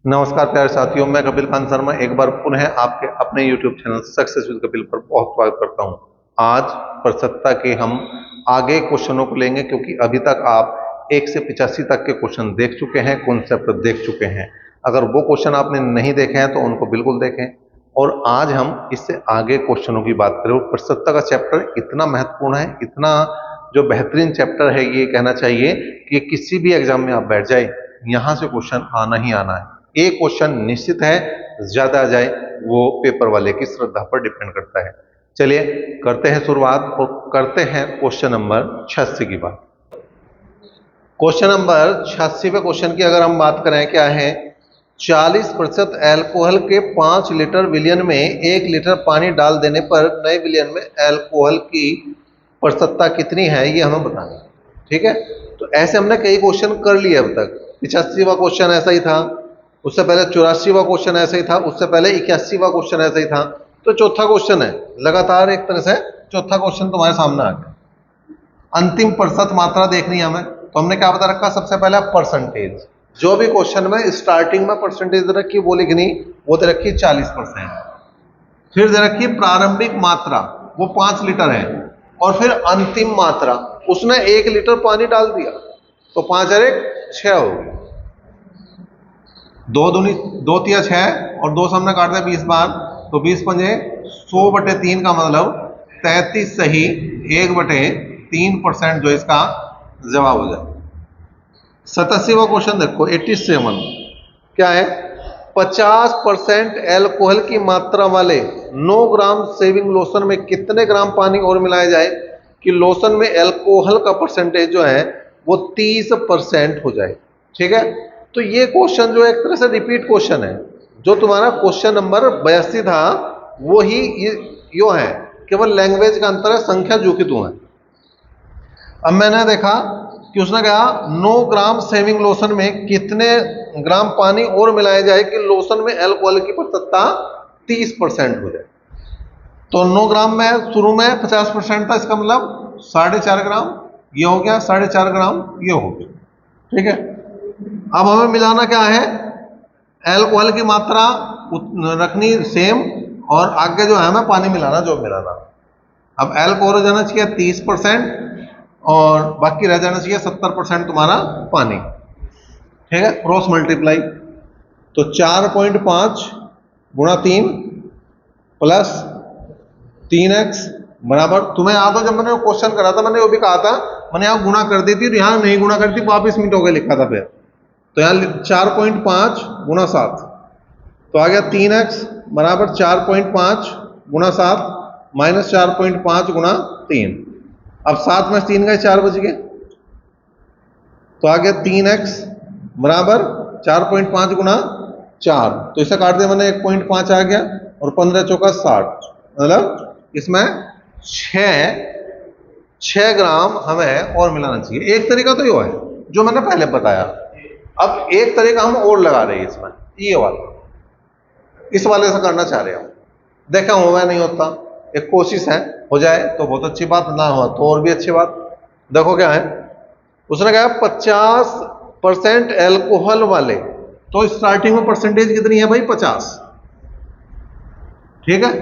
नमस्कार प्यारे साथियों, मैं कपिल कांत शर्मा एक बार पुनः आपके अपने YouTube channel success with Kapil पर बहुत स्वागत करता हूं। आज प्रसन्नता के हम आगे क्वेश्चनों को लेंगे, क्योंकि अभी तक आप 1 से 85 तक के क्वेश्चन देख चुके हैं, कॉन्सेप्ट देख चुके हैं। अगर वो क्वेश्चन आपने नहीं देखे हैं तो उनको बिल्कुल देखें। और आज हम इससे आगे क्वेश्चनों की बात करें। प्रसन्नता का चैप्टर इतना महत्वपूर्ण है, इतना जो बेहतरीन चैप्टर है, ये कहना चाहिए कि किसी भी एग्जाम में आप बैठ जाए, यहां से क्वेश्चन आना ही आना है। एक क्वेश्चन निश्चित है, ज्यादा आ जाए वो पेपर वाले की श्रद्धा पर डिपेंड करता है। चलिए करते हैं शुरुआत और करते हैं क्वेश्चन नंबर 86 की बात। क्वेश्चन नंबर 86 पे क्वेश्चन की अगर हम बात करें, क्या है, 40% एल्कोहल के 5 लीटर विलयन में 1 लीटर पानी डाल देने पर नए विलयन में एल्कोहल की प्रतिशतता कितनी है, ये हमें बताना है। ठीक है, तो ऐसे हमने कई क्वेश्चन कर लिए अब तक। 85वां क्वेश्चन ऐसा ही था, उससे पहले 84वां क्वेश्चन ऐसा ही था, उससे पहले 81वां क्वेश्चन ऐसा ही था। तो चौथा क्वेश्चन है, लगातार एक तरह से चौथा क्वेश्चन तुम्हारे सामने आ गया। अंतिम प्रतिशत मात्रा देखनी है हमें, तो हमने क्या बता रखा, सबसे पहले परसेंटेज। जो भी क्वेश्चन में स्टार्टिंग में परसेंटेज दे रखी वो लिखनी, वो दे रखी 40%। फिर दे रखी प्रारंभिक मात्रा, वो 5 लीटर है। और फिर अंतिम मात्रा, उसने 1 लीटर पानी डाल दिया, तो 5 और 1 6 हो गई। 2 दूनी 2 तिया 6 और 2 से हमने काट दिया 20 बार, तो 20 पंजे 100/3 का मतलब 33 सही 1/3% जो इसका जवाब हो जाए। 87वां क्वेश्चन देखो, 87 क्या है, 50% एल्कोहल की मात्रा वाले 9 ग्राम शेविंग लोशन में कितने ग्राम पानी और मिलाया जाए कि लोशन में एल्कोहल का परसेंटेज जो है वो 30% हो जाए। ठीक है, तो ये क्वेश्चन जो एक तरह से रिपीट क्वेश्चन है। जो तुम्हारा क्वेश्चन नंबर 82 था वही यो है, केवल लैंग्वेज का अंतर है, संख्या जो कि दो है। अब मैंने देखा कि उसने कहा 9 ग्राम शेविंग लोशन में कितने ग्राम पानी और मिलाया जाए कि लोशन में एल्कोहल की प्रतिशतता 30% हो जाए। तो 9 ग्राम में शुरू में 50% था, इसका मतलब 4.5 ग्राम ये हो गया, 4.5 ग्राम ये हो गया। ठीक है, अब हमें मिलाना क्या है, एल्कोहल की मात्रा रखनी सेम, और आगे जो है हमें पानी मिलाना, जो मिलाना। अब एल्कोहल हो जाना चाहिए 30% और बाकी रह जाना चाहिए 70% तुम्हारा पानी। ठीक है, क्रॉस मल्टीप्लाई, तो 4.5 गुणा 3 प्लस 3x बराबर, तुम्हें याद हो जब मैंने क्वेश्चन करा था मैंने वो भी कहा था, मैंने यहाँ गुणा कर दी थी, यहाँ नहीं गुणा करती, वापिस मिनट हो गए लिखा था फिर। तो यहाँ 4.5 गुणा 7, तो आ गया 3x बराबर 4.5 गुणा 7 माइनस 4.5 गुणा 3। अब 7 में 3 गए, 4 बच गए, तो आ गया 3x बराबर 4.5 गुणा 4, तो इसे काट दिया मैंने, 1.5 आ गया, और 15 चौका 60, मतलब इसमें 6 ग्राम हमें और मिलाना चाहिए। एक तरीका तो ये है जो मैंने पहले बताया। अब एक तरीका हम और लगा रहे हैं इसमें, ये वाला, इस वाले से करना चाह रहे हैं हम। देखा हुआ नहीं होता, एक कोशिश है, हो जाए तो बहुत अच्छी बात, ना हो तो और भी अच्छी बात। देखो क्या है, उसने कहा 50% एल्कोहल वाले, तो स्टार्टिंग में परसेंटेज कितनी है भाई, 50। ठीक है,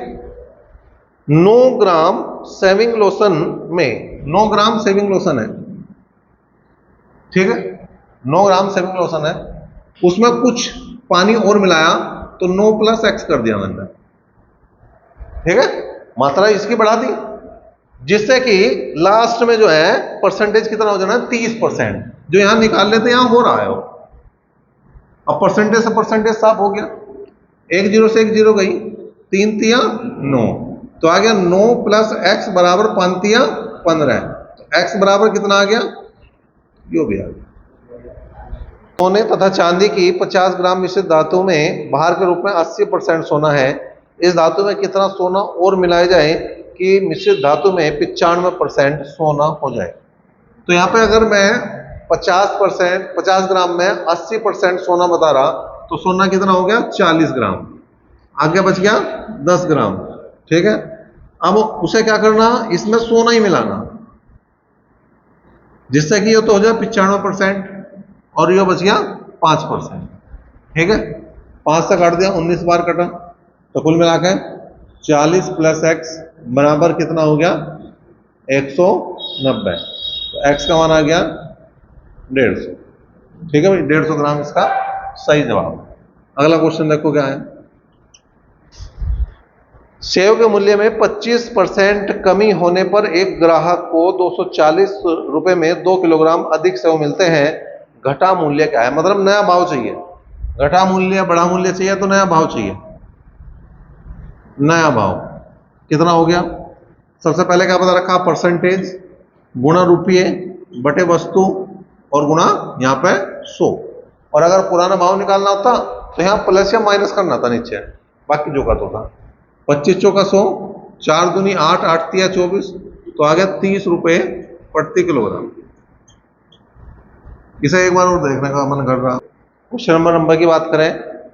9 ग्राम शेविंग लोशन में, 9 ग्राम शेविंग लोशन है, ठीक है, 9 ग्राम शेविंग लोशन है, उसमें कुछ पानी और मिलाया, तो 9 + x कर दिया मैंने। ठीक है, मात्रा इसकी बढ़ा दी, जिससे कि लास्ट में जो है परसेंटेज कितना हो जाना, 30%, जो यहां निकाल लेते यहां हो रहा है वो। अब परसेंटेज से परसेंटेज साफ हो गया, 1 0 से 1 0 गई, 3 तिया 9, तो आ गया 9 + x बराबर 5 तिया 15, तो x बराबर कितना आ गया, यो भी आ गया। सोने तथा चांदी की 50 ग्राम मिश्रित धातु में भार के रूप में 80% सोना है। इस धातु में कितना सोना और मिलाया जाए कि मिश्रित धातु में 95% सोना हो जाए। तो यहाँ पे अगर मैं 50 ग्राम में 80% सोना बता रहा, तो सोना कितना हो गया, 40 ग्राम, आगे बच गया 10 ग्राम। ठीक है, अब उसे क्या करना, इसमें सोना ही मिलाना, जिससे कि ये तो हो जाए 95% और ये बच गया 5%। ठीक है, 5 से काट दिया, 19 बार कटा, तो कुल मिला के 40 प्लस एक्स बराबर कितना हो गया 190। तो एक्स का मान आ गया 150। ठीक है भाई, 150 ग्राम इसका सही जवाब। अगला क्वेश्चन देखो क्या है। सेव के मूल्य में 25% कमी होने पर एक ग्राहक को 240 रुपए में 2 किलोग्राम अधिक सेव मिलते हैं। घटा मूल्य क्या है? मतलब नया भाव चाहिए। घटा मूल्य बड़ा मूल्य चाहिए तो नया भाव चाहिए। नया भाव कितना हो गया? सबसे पहले क्या पता रखा? परसेंटेज गुणा रुपये बटे वस्तु और गुणा यहाँ पे 100। और अगर पुराना भाव निकालना होता तो यहाँ प्लस या माइनस करना था नीचे, बाकी जो का तो था। 25 चौका 100, 4 दूनी 8, 8 तिया 24, तो आ गया 30 रुपए प्रति किलोग्राम। इसे एक बार और देखने का मन कर रहा। क्वेश्चन नंबर की बात करें,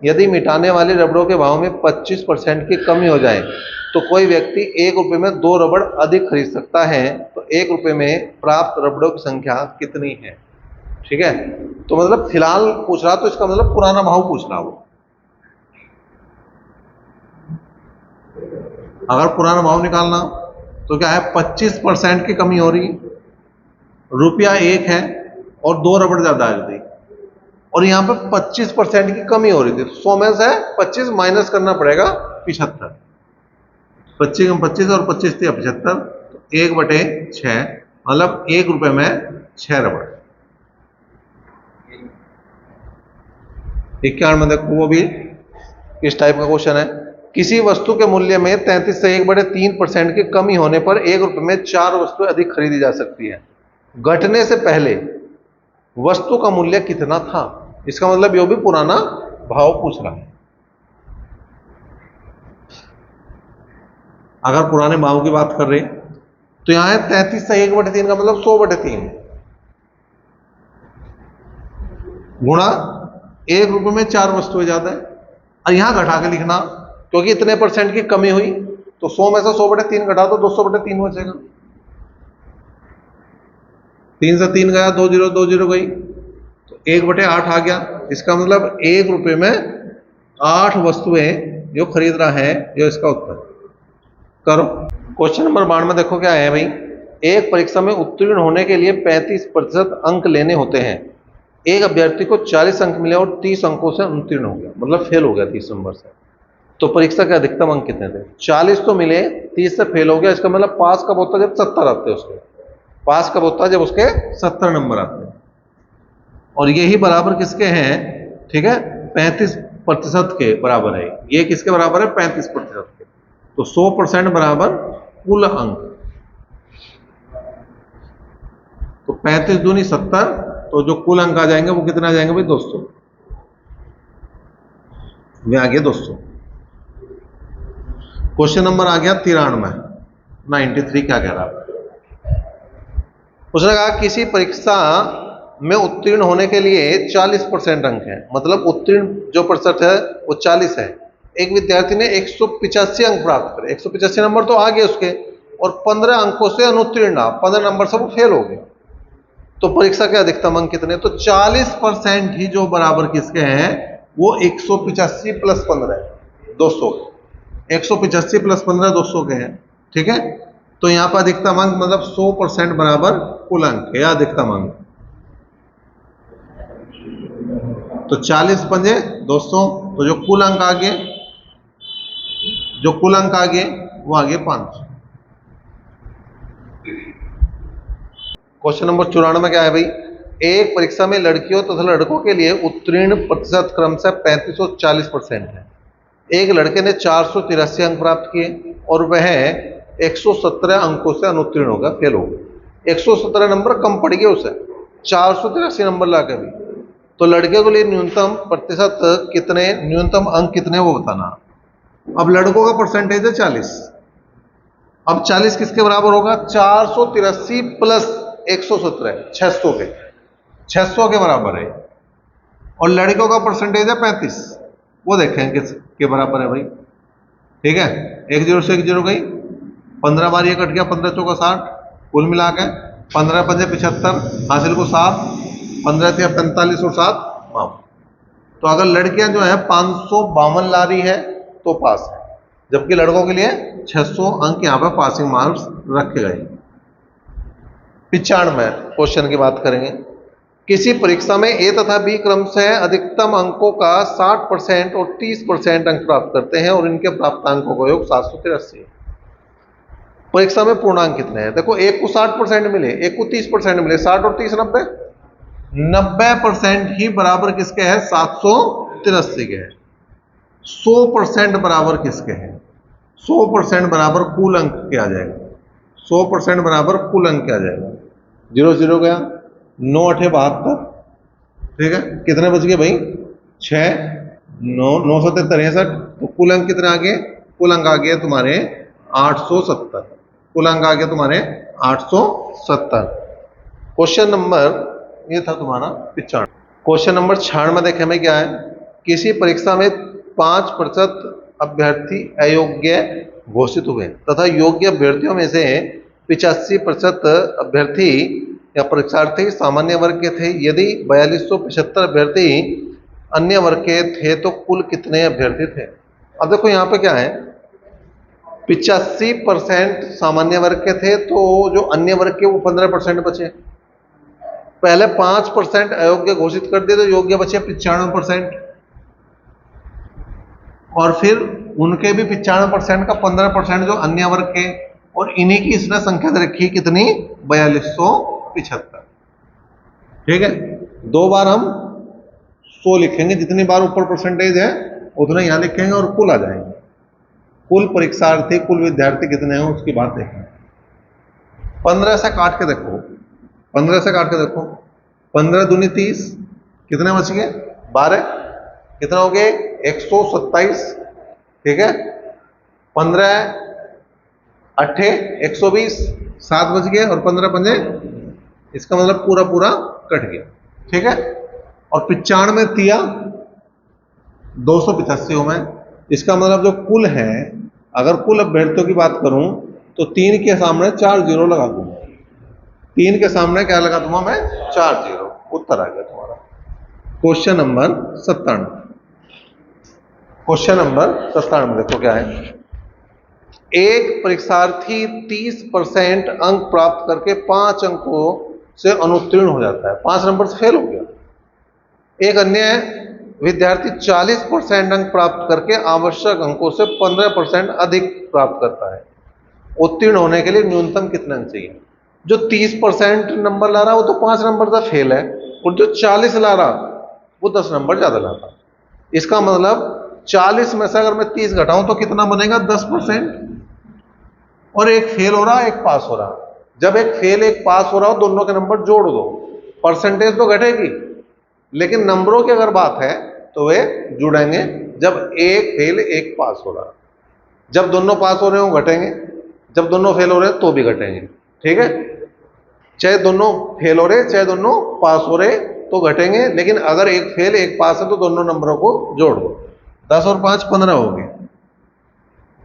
यदि मिटाने वाले रबड़ों के भाव में 25% की कमी हो जाए तो कोई व्यक्ति 1 रुपए में 2 रबड़ अधिक खरीद सकता है, तो 1 रुपए में प्राप्त रबड़ों की संख्या कितनी है? ठीक है, तो मतलब फिलहाल पूछ रहा, तो इसका मतलब पुराना भाव पूछ रहा वो। अगर पुराना भाव निकालना तो क्या है, 25% की कमी हो रही, रुपया 1 है और 2 रबड़ ज्यादा आ गई, और यहाँ पे 25% की कमी हो रही थी, तो 100 में से 25 माइनस करना पड़ेगा 75। 25 और 25 थे 75, तो 1/6, मतलब 1 रुपए में 6 रबड़। 51 में देखो, वो भी इस टाइप का क्वेश्चन है। किसी वस्तु के मूल्य में 33 से 1/3% की कमी होने पर 1 रुपए में 4 वस्तुएं अधिक खरीदी जा सकती है। घटने से पहले वस्तु का मूल्य कितना था? इसका मतलब ये भी पुराना भाव पूछ रहा है। अगर पुराने भाव की बात कर रहे तो यहां है 33 से 1/3 का मतलब 100/3 गुणा 1 रुपए में 4 वस्तुएं ज्यादा है, और यहां घटा के लिखना, क्योंकि इतने परसेंट की कमी हुई, तो 100 में से 100/3 घटा तो 200/3 बचेगा। 3 से 3 गया, 2 0 2 0 गई, तो 1/8 आ गया। इसका मतलब 1 रुपए में 8 वस्तुएं जो खरीद रहा है, जो इसका उत्तर करो। क्वेश्चन नंबर 92 देखो क्या है भाई। एक परीक्षा में उत्तीर्ण होने के लिए 35% अंक लेने होते हैं। एक अभ्यर्थी को 40 अंक मिले और 30 अंकों से उत्तीर्ण हो गया, मतलब फेल हो गया 30 नंबर से, तो परीक्षा के अधिकतम अंक कितने थे? 40 तो मिले, 30 से फेल हो गया। इसका मतलब पास कब होता है? जब 70 आते हैं उसके। पास कब होता है? जब उसके 70 नंबर आते हैं। और यही बराबर किसके हैं? ठीक है, 35% के बराबर है। ये किसके बराबर है? 35% के। तो 100% बराबर कुल अंक, तो 35 दूनी 70, तो जो कुल अंक आ जाएंगे वो कितने आ जाएंगे भाई? 200। वे आ गया 200। क्वेश्चन नंबर आ गया 93 क्या कह रहा है? उसने कहा किसी परीक्षा में उत्तीर्ण होने के लिए 40% अंक है, मतलब उत्तीर्ण जो प्रतिशत है वो 40 है। एक विद्यार्थी ने 185 अंक प्राप्त करे, 185 नंबर तो आ गए उसके, और 15 अंकों से अनुत्तीर्ण, 15 नंबर से वो फेल हो गए, तो परीक्षा के अधिकतम अंक कितने? तो 40% ही जो बराबर किसके हैं? वो 185 प्लस 15 है, 200। 185 प्लस 15 200 के हैं। ठीक है, तो यहां पर अधिकतम अंक मतलब 100% बराबर कुल अंक या अधिकतम अंक। तो 40 पंजे 200, तो जो कुल अंक आ गए, जो कुल अंक आ गए वो आ गए 500। क्वेश्चन नंबर 94 क्या है भाई? एक परीक्षा में लड़कियों तथा लड़कों के लिए उत्तीर्ण प्रतिशत क्रमशः 35 और 40% है। एक लड़के ने 483 अंक प्राप्त किए और वह 117 अंकों से अनुत्तीर्ण होगा, फेल हो गया। 117 नंबर कम पड़ गए उसे, 483 नंबर ला के भी। तो लड़के के लिए न्यूनतम प्रतिशत कितने, न्यूनतम अंक कितने वो बताना। अब लड़कों का परसेंटेज है 40, अब 40 किसके बराबर होगा? 483 प्लस 117, 600 के, 600 के बराबर है। और लड़कों का परसेंटेज है 35, वो देखें किसके बराबर है भाई। ठीक है, 1 0 से 1 0 गई, 15 बार ये कट गया, 15 चौका 60, कुल मिला के 15 पंजे 75, हासिल को 7, 15 थे 45 और 7 माफ। तो अगर लड़कियां जो है 552 ला रही है तो पास है, जबकि लड़कों के लिए 600 अंक यहाँ पर पासिंग मार्क्स रखे गए। 95 क्वेश्चन की बात करेंगे। किसी परीक्षा में ए तथा बी क्रम से अधिकतम अंकों का 60% और 30% अंक प्राप्त करते हैं और इनके प्राप्त अंकों का योग 783 है। परीक्षा में पूर्णांक कितने हैं? देखो, एक को 60% मिले, एक को 30% मिले, 60 और 30 90, 90% ही बराबर किसके है? 783 के है। 100% बराबर किसके है? 100% बराबर कुल अंक क्या आ जाएगा? 100% बराबर कुल अंक क्या आ जाएगा? 0 0 गया, 9 8 72, ठीक है, कितने बच गए भाई? 6 9 9 7 63, तो कुल अंक कितने आ गए? कुल अंक आ गए तुम्हारे 870। कुल अंक आ गया तुम्हारे 870। क्वेश्चन नंबर ये था तुम्हारा 95। क्वेश्चन नंबर 96 देखें में क्या है? किसी परीक्षा में 5% अभ्यर्थी अयोग्य घोषित हुए तथा योग्य अभ्यर्थियों में से 85% अभ्यर्थी या परीक्षार्थी सामान्य वर्ग के थे। यदि 4275 अभ्यर्थी अन्य वर्ग के थे तो कुल कितने अभ्यर्थी थे? अब देखो यहाँ पे क्या है, 85% सामान्य वर्ग के थे, तो जो अन्य वर्ग के वो 15% बचे। पहले 5% अयोग्य घोषित कर दिए तो योग्य बचे 95%, और फिर उनके भी 95% का 15% जो अन्य वर्ग के, और इन्हीं की इसने संख्या दे रखी कितनी? 4275। ठीक है, 2 बार हम 100 लिखेंगे, जितनी बार ऊपर परसेंटेज है उतना यहां लिखेंगे और कुल आ जाएंगे। कुल परीक्षार्थी, कुल विद्यार्थी कितने हैं उसकी बात देखेंगे। 15 से काट के देखो, 15 से काट के देखो, 15 दूनी 30, कितने बच गए? 12, कितना हो गए? 127, ठीक है, 15 8 120, 7 बच गए, और 15 पंजे, इसका मतलब पूरा पूरा कट गया, ठीक है। और 95 तिया 285 में, इसका मतलब जो कुल है, अगर कुल अभ्यर्थियों की बात करूं तो 3 के सामने 4 जीरो लगा दूंगा। 3 के सामने क्या लगा दूंगा मैं? 4 जीरो। उत्तर आ गया तुम्हारा। Question number 97। क्वेश्चन नंबर 97 देखो क्या है। एक परीक्षार्थी 30% अंक प्राप्त करके 5 अंकों से अनुत्तीर्ण हो जाता है, 5 नंबर से फेल हो गया। एक अन्य विद्यार्थी 40% अंक प्राप्त करके आवश्यक अंकों से 15% अधिक प्राप्त करता है। उत्तीर्ण होने के लिए न्यूनतम कितने अंक चाहिए? जो 30% नंबर ला रहा वो तो 5 नंबर से फेल है, और जो 40 ला रहा वो 10 नंबर ज्यादा लाता। इसका मतलब 40 में से अगर मैं 30 घटाऊं तो कितना बनेगा? 10%। और एक फेल हो रहा, एक पास हो रहा। जब एक फेल एक पास हो रहा हो, दोनों के नंबर जोड़ दो, परसेंटेज तो घटेगी, लेकिन नंबरों की अगर बात है तो वे जुड़ेंगे। जब एक फेल एक पास हो रहा, जब दोनों पास हो रहे हो घटेंगे, जब दोनों फेल हो रहे हैं तो भी घटेंगे, ठीक है। चाहे दोनों फेल हो रहे चाहे दोनों पास हो रहे तो घटेंगे, लेकिन अगर एक फेल एक पास है तो दोनों नंबरों को जोड़ दो। 10 और 5 15 हो गए।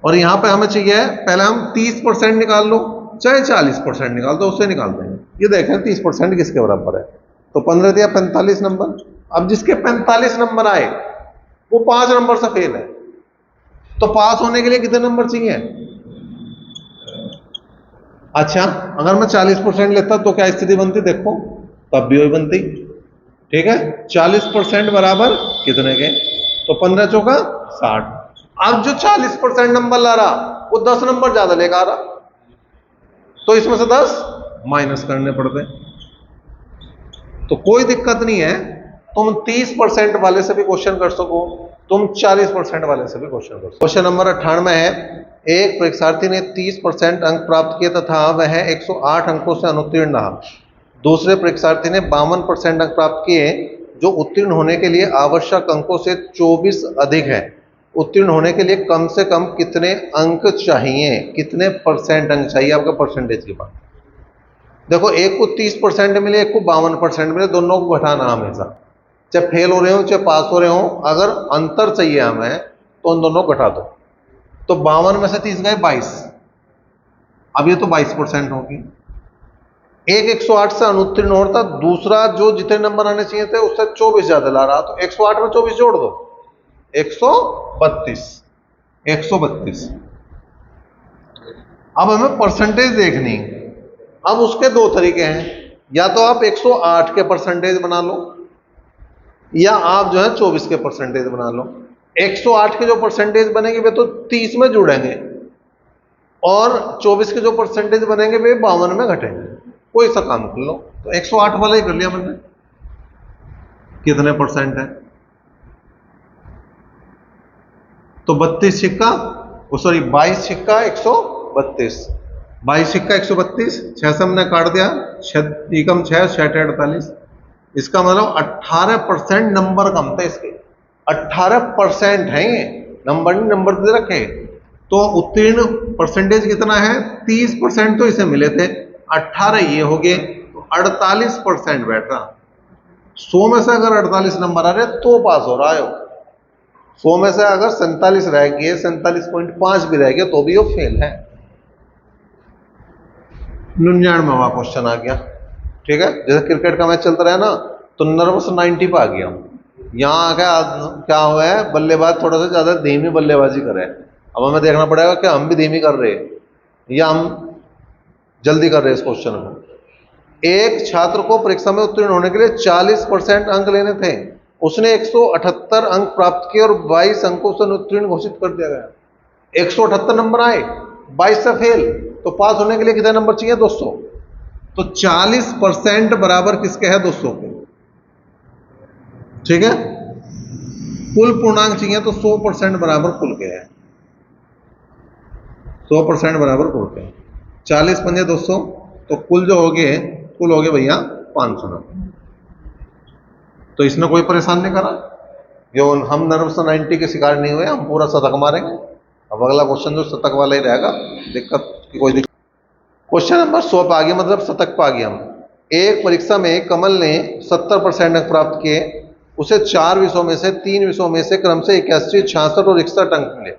और यहां पे हमें चाहिए पहले हम 30% निकाल लो, चाहे 40% निकाल दो, उससे निकाल देंगे। ये देखें 30% किसके बराबर है, तो 15 दिया 45 नंबर। अब जिसके 45 नंबर आए वो 5 नंबर से फेल है, तो पास होने के लिए कितने नंबर चाहिए? अच्छा, अगर मैं 40% लेता तो क्या स्थिति बनती? देखो, तब भी वही बनती, ठीक है। 40% बराबर कितने के? तो 15 चौका 60। अब जो 40% नंबर ला रहा वो 10 नंबर ज्यादा लेकर आ रहा, तो इसमें से 10 माइनस करने पड़ते। तो कोई दिक्कत नहीं है, तुम 30% वाले से भी क्वेश्चन कर सको, तुम 40% वाले से भी क्वेश्चन कर सको। क्वेश्चन नंबर 98 है। एक परीक्षार्थी ने 30% अंक प्राप्त किए तथा वह 108 अंकों से अनुत्तीर्ण रहा। दूसरे परीक्षार्थी ने 52% अंक प्राप्त किए, जो उत्तीर्ण होने के लिए आवश्यक अंकों से 24 अधिक है। उत्तीर्ण होने के लिए कम से कम कितने अंक चाहिए? कितने परसेंट अंक चाहिए? आपका परसेंटेज की बात देखो, एक को 30% मिले, एक को 52% मिले, दोनों को घटाना हमेशा, चाहे फेल हो रहे हो चाहे पास हो रहे हो। अगर अंतर चाहिए हमें तो उन दोनों को घटा दो। तो 52 में से 30 गए 22, अब ये तो 22% होगी। एक 108 से अनुत्तीर्ण हो रहा था, दूसरा जो जितने नंबर आने चाहिए थे उससे 24 ज्यादा ला रहा, तो 108 में 24 जोड़ दो, 132। 132। अब हमें परसेंटेज देखनी। अब उसके दो तरीके हैं, या तो आप 108 के परसेंटेज बना लो, या आप जो है 24 के परसेंटेज बना लो। 108 के जो परसेंटेज बनेंगे वे तो 30 में जुड़ेंगे, और 24 के जो परसेंटेज बनेंगे वे 52 में घटेंगे। कोई सा काम कर लो, तो 108 वाला ही कर लिया मैंने। कितने परसेंट है, तो 32 सिक्का, सॉरी 22 सिक्का 132, 22 सिक्का 132, 6 से हमने काट दिया, 6 एकम 6, 6 48। इसका मतलब 18% नंबर कम थे इसके। 18% है ये, नंबर नहीं, नंबर दे रखे। तो उत्तीर्ण परसेंटेज कितना है, 30% तो इसे मिले थे, 18 ये हो गए, तो 48% बैठ रहा। 100 में से अगर 48 नंबर आ रहे तो पास हो रहा है। 100 में से अगर 47 रह गए, 47.5 भी रह गए, तो भी वो फेल है। 99वां क्वेश्चन आ गया। ठीक है, जैसे क्रिकेट का मैच चलता रहा ना, तो नर्वस 90 पे आ गया। यहाँ आ गया, क्या हुआ है, बल्लेबाज थोड़ा सा ज्यादा धीमी बल्लेबाजी करे। अब हमें देखना पड़ेगा कि हम भी धीमी कर रहे हैं या हम जल्दी कर रहे हैं इस क्वेश्चन को। एक छात्र को परीक्षा में उत्तीर्ण होने के लिए 40% अंक लेने थे, उसने 178 अंक प्राप्त किए और 22 अंकों से उत्तीर्ण घोषित कर दिया गया। 178 नंबर आए, 22 से फेल, तो पास होने के लिए कितने नंबर चाहिए, 200। तो 40% बराबर किसके है, 200 के। ठीक है, कुल पूर्णांक चाहिए तो 100% बराबर कुल के है, 100% बराबर कुल के। 40 पंजे 200, तो कुल जो हो गए, कुल हो गए भैया 500 नंबर। तो इसने कोई परेशान नहीं करा, जो हम नर्वस 90 के शिकार नहीं हुए, हम पूरा शतक मारेंगे। अब अगला क्वेश्चन जो शतक वाला ही रहेगा, दिक्कत की कोई दिक्कत। क्वेश्चन नंबर 100 पे आ गया, मतलब शतक पे आ गया हम। एक परीक्षा में कमल ने 70% अंक प्राप्त किए, उसे 4 विषयों में से 3 विषयों में से क्रम से 81, 66 और 61 अंक मिले।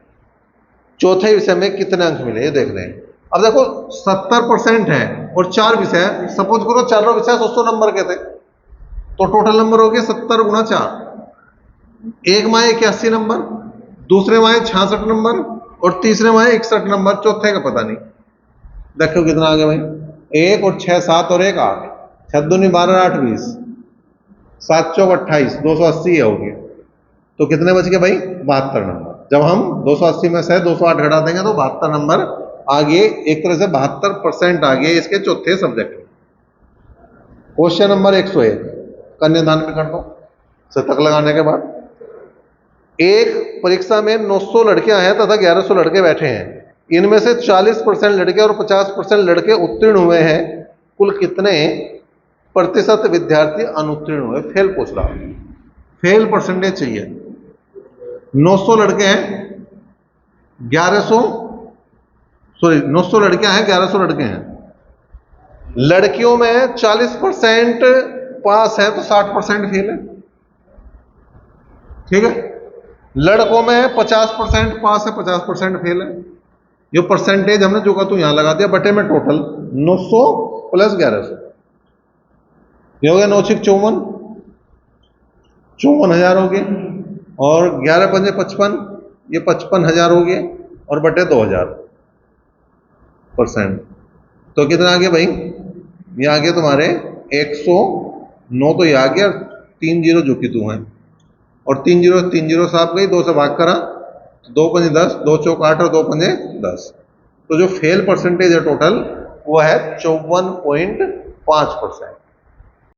चौथे विषय में कितने अंक मिले, ये देख रहे हैं। अब देखो 70% है और 4 विषय, सपोज करो चारों विषय 100 नंबर के थे, तो टोटल नंबर हो गए 70 गुणा 4। एक माह 81 नंबर, दूसरे माह 66 नंबर, और तीसरे माह 61 नंबर, चौथे का पता नहीं। देखो कितना आ गया भाई, 1 और 6 7 और 1 8, 6 दूनी 12 8 20, 7 चौक 28, 280 हो गया। तो कितने बच गए भाई, 72 नंबर। जब हम 280 में से 208 घटा देंगे तो 72 नंबर आगे, एक तरह से 72% आगे इसके चौथे सब्जेक्ट में। क्वेश्चन नंबर 101 कन्यादान में कर दो शतक लगाने के बाद। एक परीक्षा में 900 लड़कियां हैं तथा 1100 लड़के बैठे हैं, इनमें से 40% लड़के और 50% लड़के उत्तीर्ण हुए हैं, कुल कितने प्रतिशत विद्यार्थी अनुत्तीर्ण हुए, फेल पूछ रहा, फेल परसेंटेज चाहिए। 900 लड़के हैं, 1100, सॉरी 900 लड़कियां हैं, 1100 लड़के हैं। लड़कियों में 40% पास है तो 60% फेल है। ठीक है, लड़कों में 50% पास है, 50% फेल है। ये परसेंटेज हमने जो कहा तो यहां लगा दिया, बटे में टोटल 900 प्लस 1100, ये हो गया 9 6 54, 54,000 हो गए, और 11 पंजे 55, ये 55,000 हो गए, और बटे 2000%। तो कितना आ गया भाई, ये आ गया तुम्हारे 109, तो ये आ गया 3 जीरो जो कि 2 हैं, और 3 जीरो साफ गई, 2 से भाग करा, 2 पंजे 10, 2 चौक 8 और 2 पंजे 10। तो जो फेल परसेंटेज है टोटल वो है 54.5%।